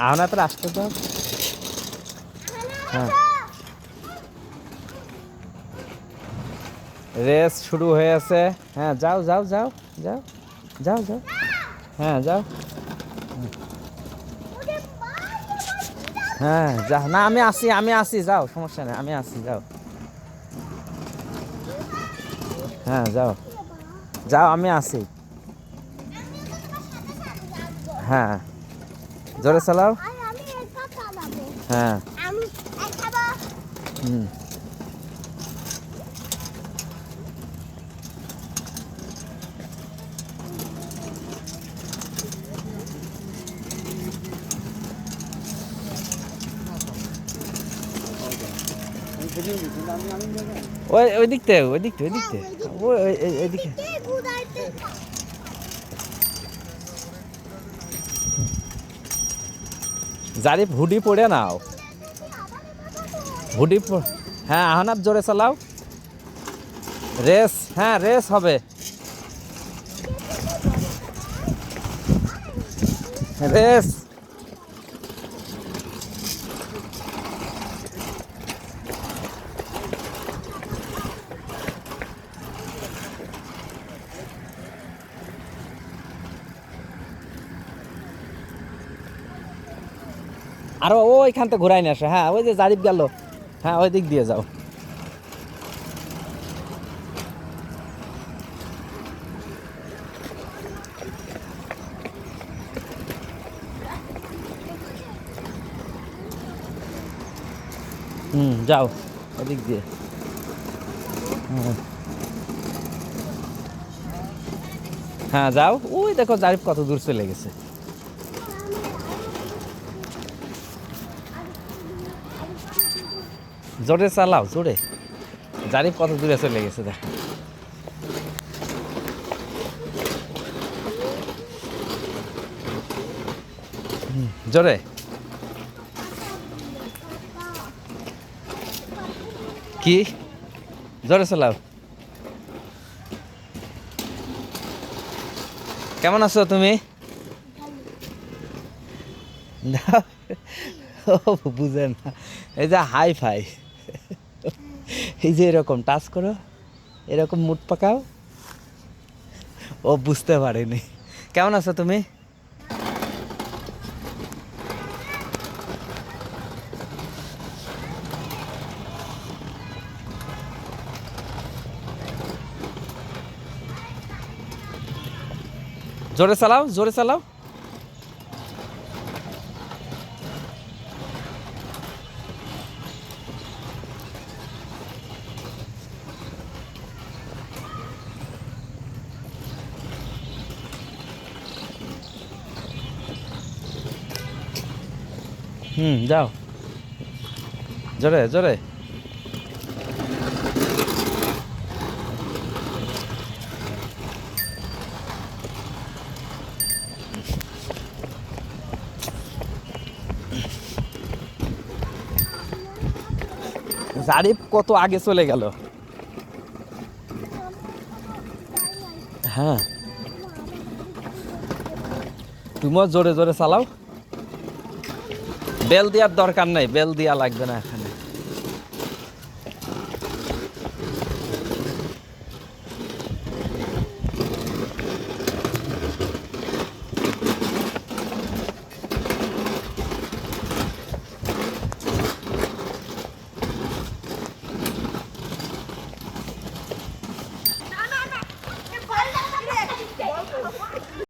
আহনা তো আসতে দাও। হ্যাঁ, রেস শুরু হয়েছে। হ্যাঁ, যাও যাও যাও যাও যাও যাও। হ্যাঁ, যাও। হ্যাঁ, যা না, আমি আসি, যাও, সমস্যা নেই, আমি আসি, যাও। হ্যাঁ, যাও যাও, আমি আসি। হ্যাঁ, জোরে চালাও। হ্যাঁ। হুম। ওই দিক থেকে, ওই দিক থেকে, ওই দিক থেকে, ওইদিকে। জারিফ হুডি পড়ে নাও, হ্যাঁ, আহনাব জোরে চালাও। রেস, হ্যাঁ, রেস হবে। রেস। আরো ওইখান থেকে ঘুরাই নিয়ে আসো। হ্যাঁ, ওই যে জারিফ গেল। হ্যাঁ, ওই দিক দিয়ে যাও। যাও ওদিক দিয়ে। হ্যাঁ, যাও। ওই দেখো জারিফ কত দূর চলে গেছে। জোরে চালাও, জোরে। জারিফ কত দূরে চলে গেছে দেখো। জোরে। কি? জোরে চালাও। কেমন আছো তুমি? ও বুঝে না। এই যে হাই ফাই, এই যে এরকম টাচ করো, এরকম মুড পাকাও। ও বুঝতে পারেনি। কেমন আছো তুমি? জোরে চালাও, জোরে চালাও। যাও, জোরে জোরে। জারিফ কত আগে চলে গেল। হ্যাঁ, তুমিও জোরে জোরে চালাও। বেল দেওয়ার দরকার নাই, বেল দেওয়া লাগবে না।